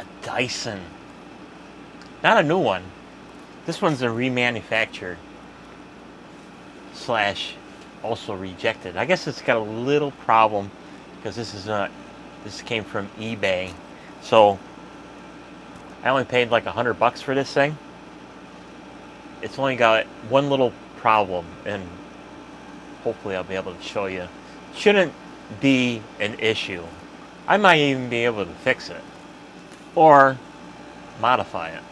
a Dyson. Not a new one. This one's a remanufactured slash also rejected. I guess it's got a little problem because this came from eBay. So I only paid like $100 for this thing. It's only got one little problem, and hopefully I'll be able to show you. Shouldn't be an issue. I might even be able to fix it or modify it.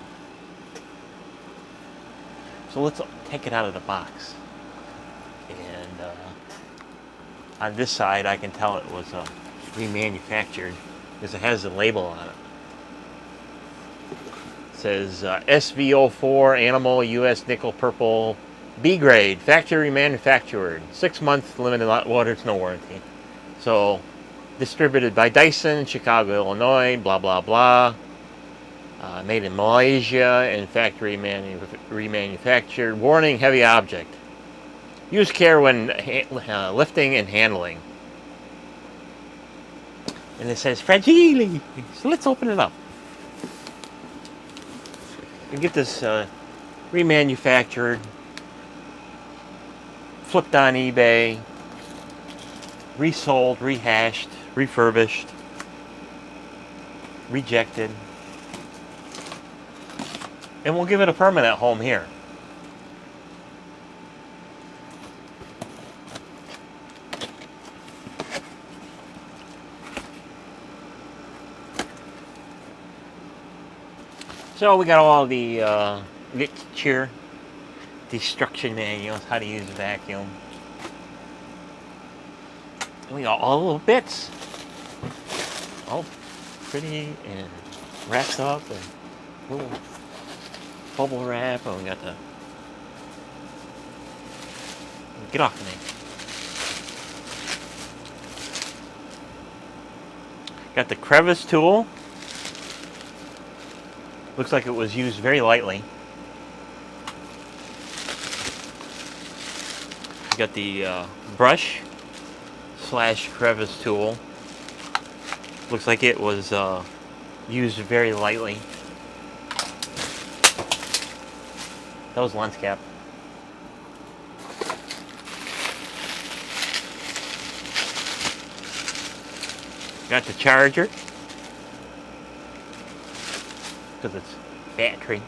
So let's take it out of the box. And on this side, I can tell it was remanufactured because it has the label on it. It says SV04 Animal US Nickel Purple B grade, factory manufactured, 6 months limited well, there's no warranty. So distributed by Dyson, Chicago, Illinois, blah blah blah. Made in Malaysia and factory remanufactured. Warning: heavy object. Use care when lifting and handling. And it says fragile. So let's open it up. We get this remanufactured, flipped on eBay, resold, rehashed, refurbished, rejected. And we'll give it a permanent home here. So we got all the literature, destruction manuals, how to use a vacuum. And we got all the little bits. All pretty and wrapped up and little bubble wrap, and we got the get off me. Got the crevice tool. Looks like it was used very lightly. We got the brush slash crevice tool. Looks like it was used very lightly. That was lens cap. Got the charger, because it's battery.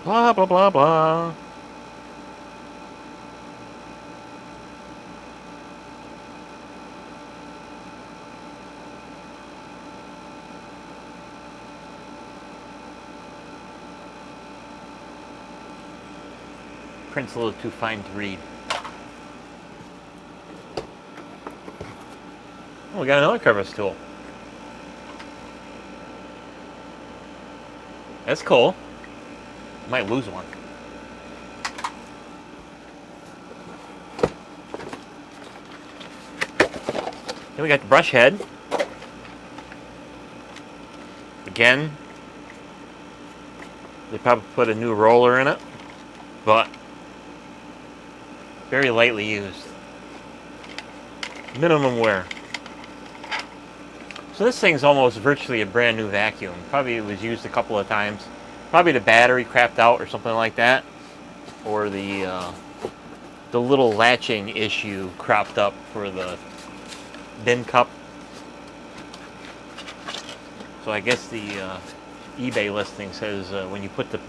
Blah, blah, blah, blah. Print's a little too fine to read. Oh, we got another crevice tool. That's cool. Might lose one. Then we got the brush head. Again, they probably put a new roller in it, but very lightly used. Minimum wear. So this thing's almost virtually a brand new vacuum. Probably it was used a couple of times. Probably the battery crapped out or something like that, or the little latching issue cropped up for the bin cup. So I guess the eBay listing says when you put the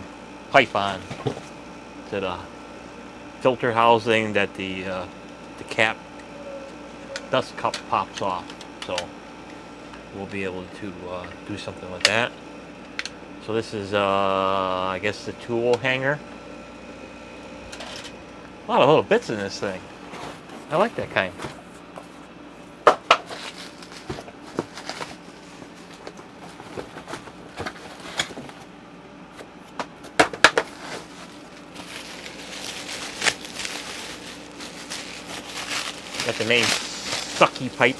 pipe on to the filter housing, that the cap dust cup pops off. So we'll be able to do something with that. So this is I guess the tool hanger. A lot of little bits in this thing. I like that kind. Got the main sucky pipe.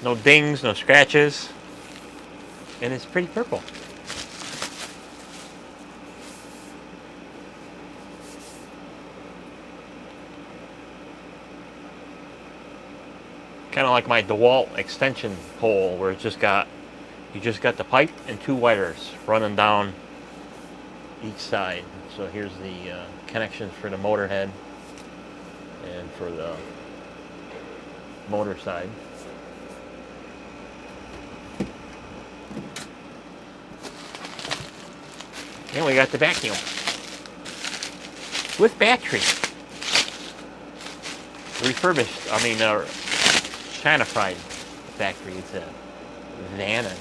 No dings, no scratches. And it's pretty purple. Kind of like my DeWalt extension pole, where it's just got you just got the pipe and 2 wires running down each side. So here's the connections for the motor head and for the motor side. And we got the vacuum with battery. Refurbished, China fried factory. It's a Vannon.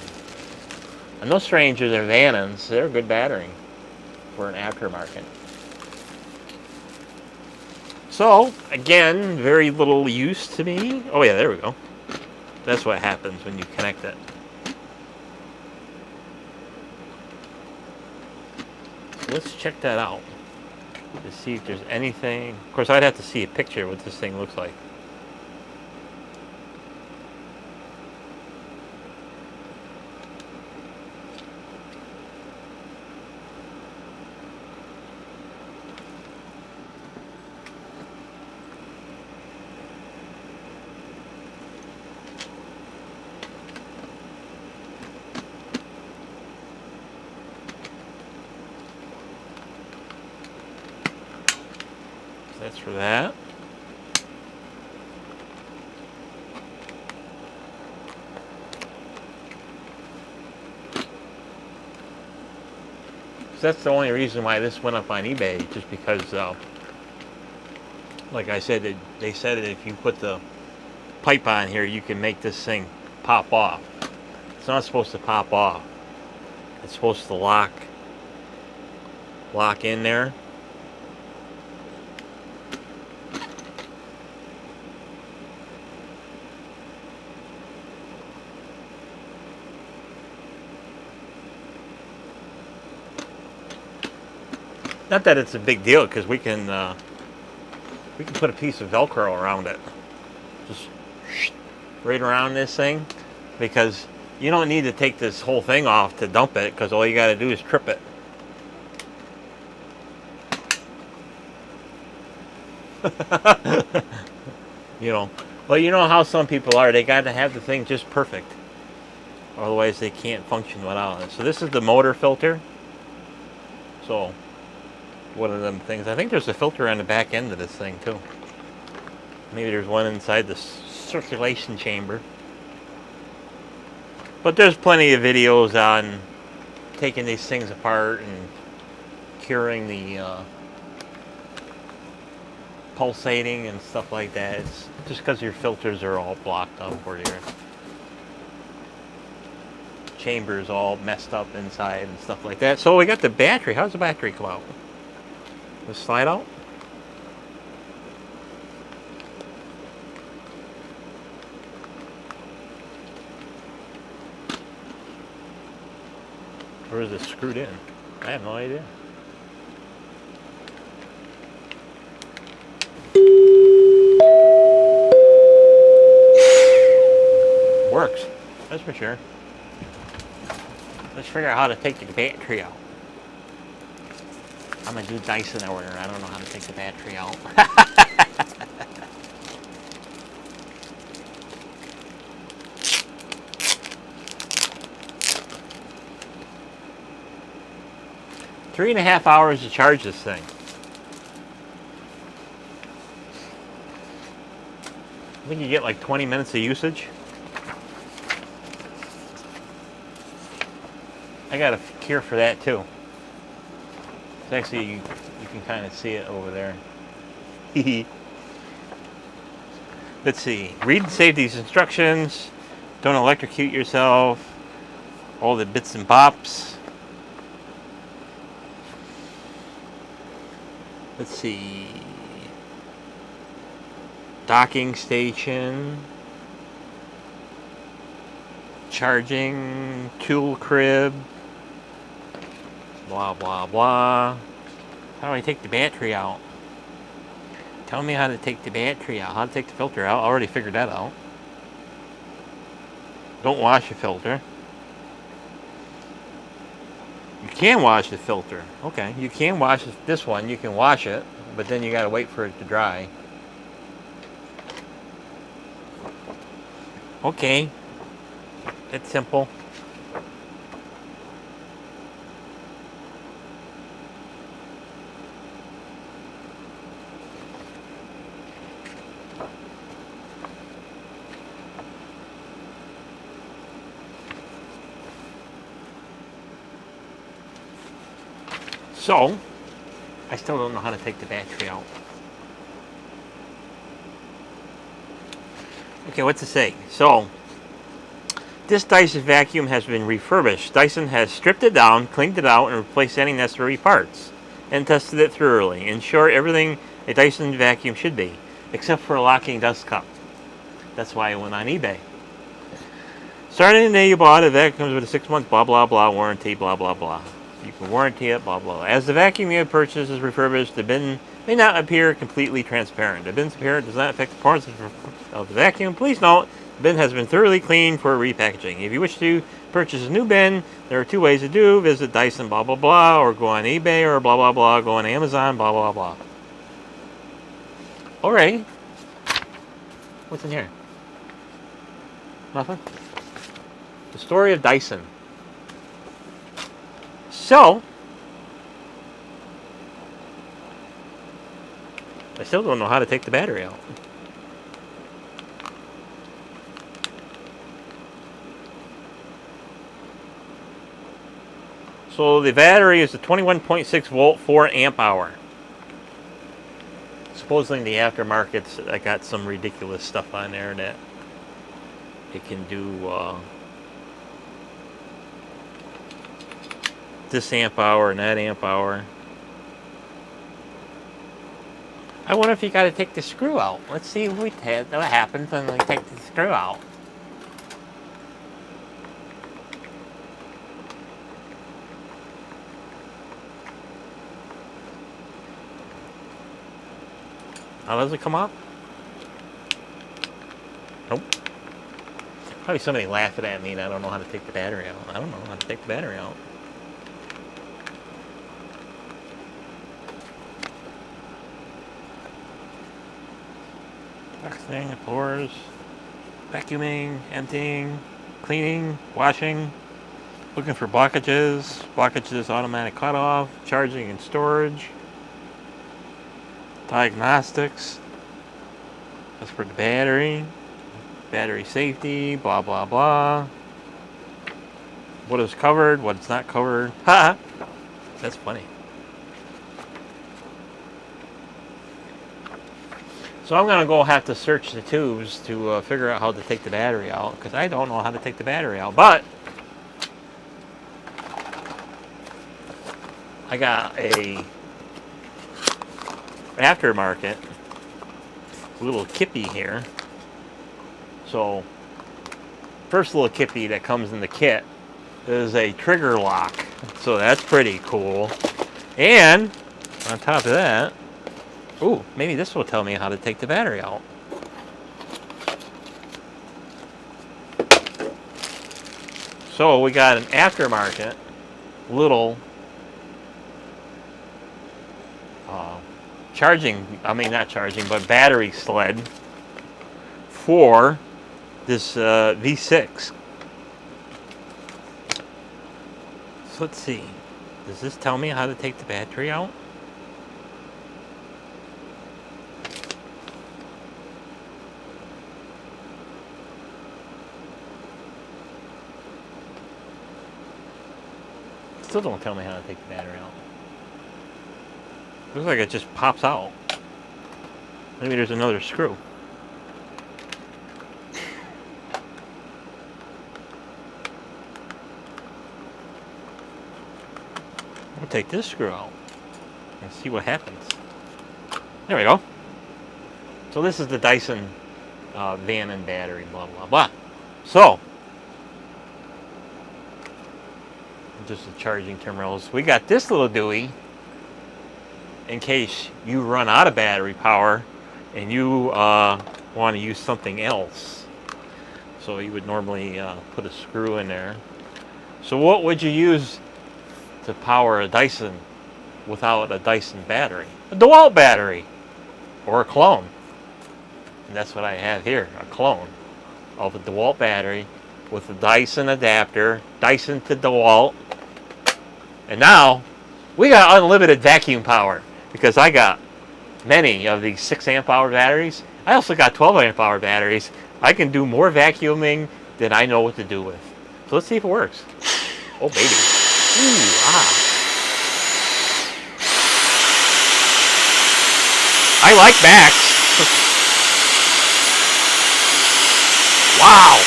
And no stranger, they're Vannons. They're a good battery for an aftermarket. So, again, very little use to me. Oh yeah, there we go. That's what happens when you connect it. Let's check that out to see if there's anything. Of course, I'd have to see a picture of what this thing looks like. That's for that. So that's the only reason why this went up on eBay, just because, like I said, they said that if you put the pipe on here, you can make this thing pop off. It's not supposed to pop off. It's supposed to lock in there. Not that it's a big deal, because we can put a piece of Velcro around it, just right around this thing, because you don't need to take this whole thing off to dump it, because all you got to do is trip it. Well, you know how some people are. They got to have the thing just perfect, otherwise they can't function without it. So this is the motor filter. So one of them things. I think there's a filter on the back end of this thing too. Maybe there's one inside the circulation chamber. But there's plenty of videos on taking these things apart and curing the pulsating and stuff like that. It's just because your filters are all blocked up, or your chamber's all messed up inside and stuff like that. So we got the battery. How does the battery come out? Let's slide out. Or is it screwed in? I have no idea. Works. That's for sure. Let's figure out how to take the battery out. I'm a new Dyson order. I don't know how to take the battery out. Three and a half hours to charge this thing. I think you get like 20 minutes of usage. I got a cure for that too. It's actually, you can kind of see it over there. Let's see. Read and save these instructions. Don't electrocute yourself. All the bits and bops. Let's see. Docking station. Charging. Tool crib. Blah, blah, blah. How do I take the battery out? Tell me how to take the battery out. How to take the filter out. I already figured that out. Don't wash the filter. You can wash the filter. Okay, you can wash this one. You can wash it, but then you gotta wait for it to dry. Okay, it's simple. So, I still don't know how to take the battery out. Okay, what's it say? So, this Dyson vacuum has been refurbished. Dyson has stripped it down, cleaned it out, and replaced any necessary parts, and tested it thoroughly. In short, everything a Dyson vacuum should be, except for a locking dust cup. That's why I went on eBay. Starting the day you bought it, that comes with a 6-month blah blah blah warranty, blah blah blah. You can warranty it, blah blah blah. As the vacuum you have purchased is refurbished, the bin may not appear completely transparent. The bin's appearance does not affect the performance of the vacuum. Please note, the bin has been thoroughly cleaned for repackaging. If you wish to purchase a new bin, there are 2 ways to do. Visit Dyson, blah blah blah, or go on eBay, or blah blah blah, go on Amazon, blah blah blah. Alright. What's in here? Nothing? The story of Dyson. So, I still don't know how to take the battery out. So the battery is a 21.6 volt, 4 amp hour. Supposedly in the aftermarkets, I got some ridiculous stuff on there that it can do this amp hour and that amp hour. I wonder if you got to take the screw out. Let's see what happens when we take the screw out. How does it come up? Nope. Probably somebody laughing at me and I don't know how to take the battery out. I don't know how to take the battery out. Waxing, floors, vacuuming, emptying, cleaning, washing, looking for blockages, automatic cutoff, charging and storage, diagnostics, that's for the battery safety, blah blah blah, what is covered, what's not covered. Ha! That's funny. So I'm gonna go have to search the tubes to figure out how to take the battery out, because I don't know how to take the battery out. But I got a aftermarket little kippy here. So first little kippy that comes in the kit is a trigger lock. So that's pretty cool. And on top of that, ooh, maybe this will tell me how to take the battery out. So we got an aftermarket little battery sled for this V6. So let's see. Does this tell me how to take the battery out? Still don't tell me how to take the battery out. Looks like it just pops out. Maybe there's another screw. We'll take this screw out and see what happens. There we go. So this is the Dyson van and battery, blah blah blah. So just the charging terminals. We got this little doohy in case you run out of battery power and you want to use something else. So you would normally put a screw in there. So what would you use to power a Dyson without a Dyson battery? A DeWalt battery or a clone. And that's what I have here, a clone. of a DeWalt battery with a Dyson adapter, Dyson to DeWalt. And now we got unlimited vacuum power because I got many of these 6 amp hour batteries. I also got 12 amp hour batteries. I can do more vacuuming than I know what to do with. So let's see if it works. Oh, baby. Ooh, ah. I like Max. Wow.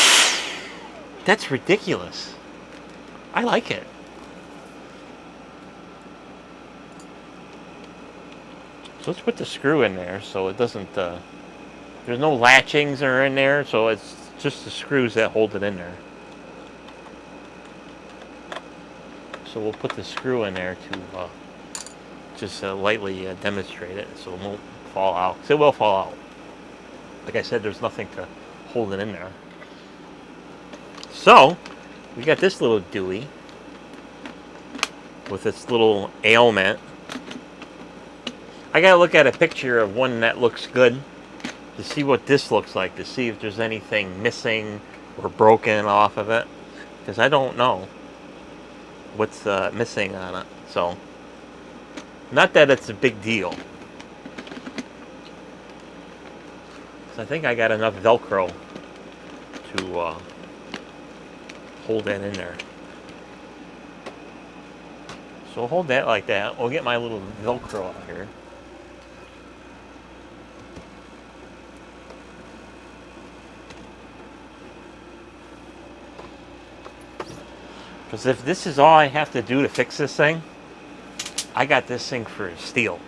That's ridiculous. I like it. So let's put the screw in there so it doesn't, there's no latchings or in there, so it's just the screws that hold it in there. So we'll put the screw in there to just lightly demonstrate it so it won't fall out. 'Cause it will fall out. Like I said, there's nothing to hold it in there. So, we got this little Dewey with its little ailment. I gotta look at a picture of one that looks good to see what this looks like, to see if there's anything missing or broken off of it, because I don't know what's missing on it. So, not that it's a big deal, because I think I got enough Velcro to hold that in there. So we'll hold that like that. We'll get my little Velcro out here. Because if this is all I have to do to fix this thing, I got this thing for steel.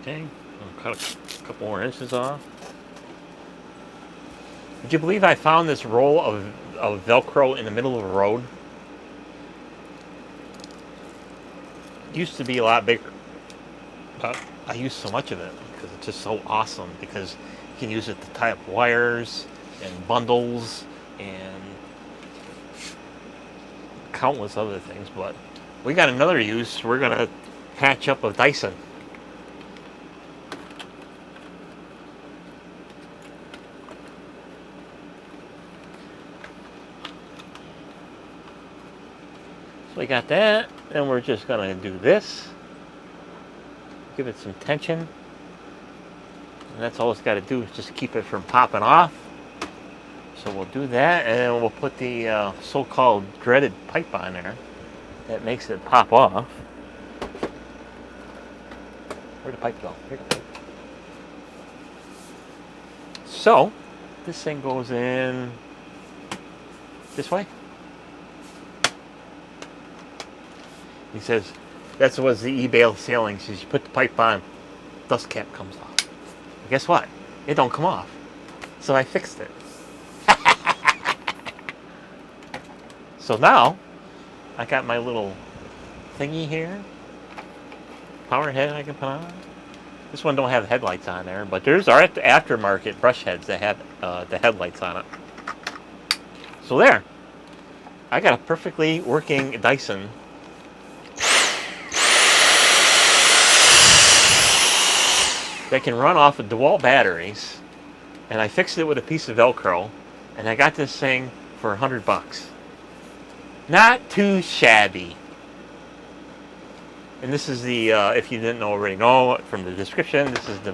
Okay. I'll cut a couple more inches off. Would you believe I found this roll of Velcro in the middle of a road? It used to be a lot bigger, but I use so much of it because it's just so awesome, because you can use it to tie up wires and bundles and countless other things. But we got another use. We're going to patch up a Dyson. So we got that, and we're just going to do this. Give it some tension. And that's all it's got to do, is just keep it from popping off. So we'll do that, and then we'll put the so-called dreaded pipe on there that makes it pop off. Where'd the pipe go? Here's the pipe. So, this thing goes in this way. He says, that's what the eBay selling. He says, you put the pipe on, dust cap comes off. But guess what? It don't come off. So I fixed it. So now, I got my little thingy here. Power head I can put on. This one don't have headlights on there, but there's our aftermarket brush heads that have the headlights on it. So there. I got a perfectly working Dyson. That can run off of DeWalt batteries, and I fixed it with a piece of Velcro, and I got this thing for $100. Not too shabby. And this is the, if you didn't already know from the description, this is the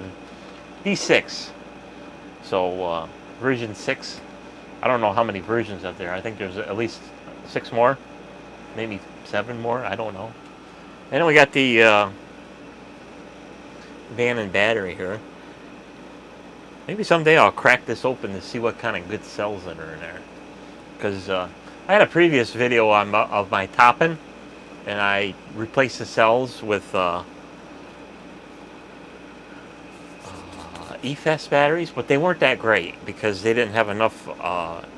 V6. So version 6. I don't know how many versions out there. I think there's at least 6 more, maybe 7 more. I don't know. And then we got the van and battery here. Maybe someday I'll crack this open to see what kind of good cells that are in there. Because I had a previous video on of my topping, and I replaced the cells with EFS batteries, but they weren't that great because they didn't have enough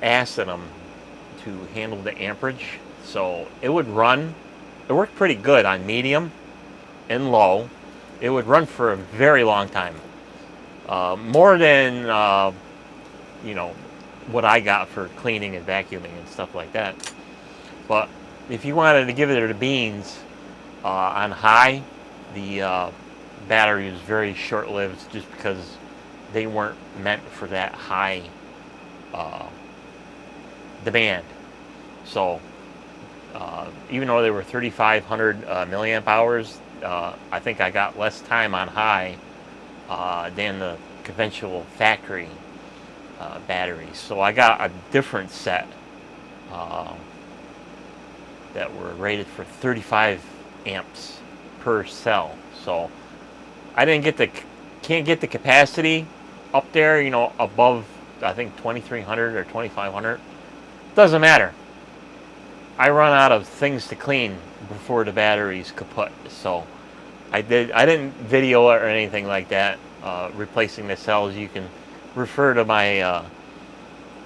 ass in them to handle the amperage. So it would run. It worked pretty good on medium, and low, it would run for a very long time. More than, you know, what I got for cleaning and vacuuming and stuff like that. But if you wanted to give it the beans on high, the battery was very short-lived just because they weren't meant for that high demand. So even though they were 3,500 milliamp hours, I think I got less time on high than the conventional factory batteries. So I got a different set that were rated for 35 amps per cell. So I can't get the capacity up there, you know, above, I think, 2,300 or 2,500. Doesn't matter. I run out of things to clean before the battery's kaput. So I didn't video or anything like that replacing the cells. You can refer to my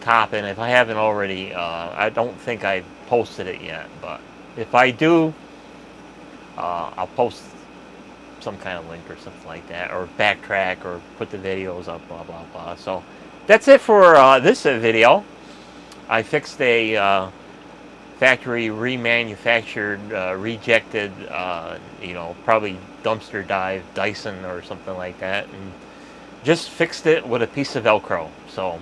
top, and if I haven't already, I don't think I posted it yet, but if I do, I'll post some kind of link or something like that, or backtrack, or put the videos up, blah blah blah. So that's it for this video. I fixed a factory remanufactured, rejected, you know, probably dumpster dive Dyson or something like that, and just fixed it with a piece of Velcro. So,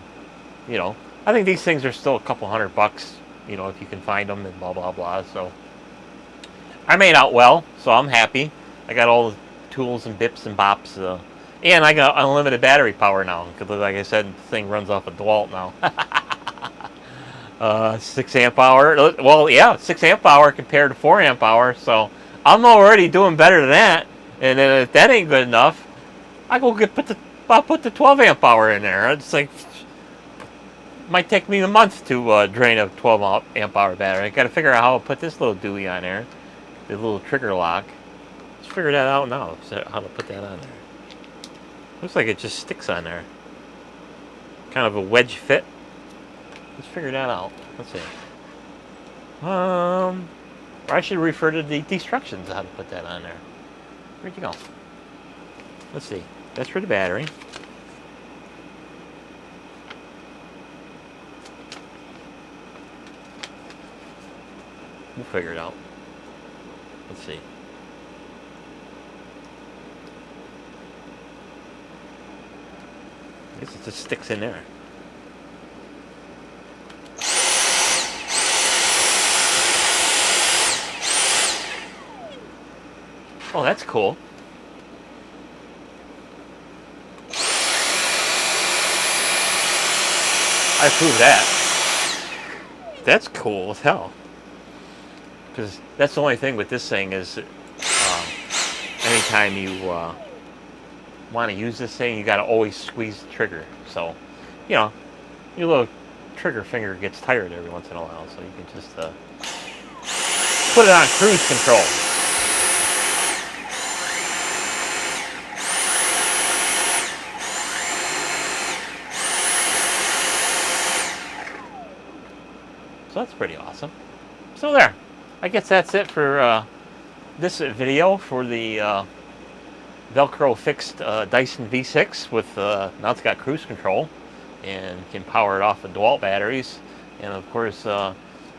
you know, I think these things are still a couple $100, you know, if you can find them, and blah blah blah. So I made out well, so I'm happy. I got all the tools and bips and bops, and I got unlimited battery power now, because like I said, the thing runs off a DeWalt now. 6 amp hour. Well, yeah, 6 amp hour compared to 4 amp hour. So I'm already doing better than that. And then if that ain't good enough, I go I'll put the 12 amp hour in there. It's like, might take me a month to drain a 12 amp hour battery. I got to figure out how to put this little doohy on there, the little trigger lock. Let's figure that out now. How to put that on there. Looks like it just sticks on there. Kind of a wedge fit. Let's figure that out. Let's see. I should refer to the instructions how to put that on there. Where'd you go? Let's see. That's for the battery. We'll figure it out. Let's see. I guess it just sticks in there. Oh, that's cool. I approve that. That's cool as hell. Because that's the only thing with this thing is, anytime you want to use this thing, you got to always squeeze the trigger. So, you know, your little trigger finger gets tired every once in a while, so you can just put it on cruise control. So that's pretty awesome. So there. I guess that's it for this video for the Velcro fixed Dyson V6 with now it's got cruise control and can power it off of DeWalt batteries. And of course,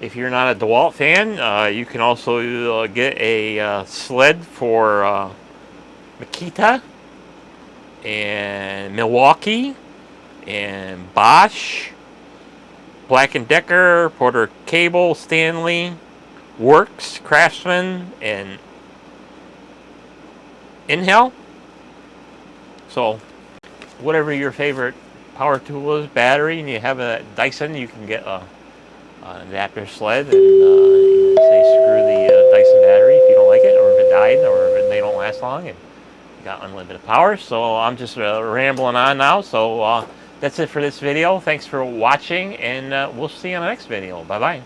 if you're not a DeWalt fan, you can also get a sled for Makita and Milwaukee and Bosch, Black & Decker, Porter Cable, Stanley, Works, Craftsman, and Inhale. So whatever your favorite power tool is, battery, and you have a Dyson, you can get an adapter sled and you say screw the Dyson battery if you don't like it, or if it died, or if they don't last long, and you got unlimited power. So I'm just rambling on now. So that's it for this video. Thanks for watching, and we'll see you on the next video. Bye bye.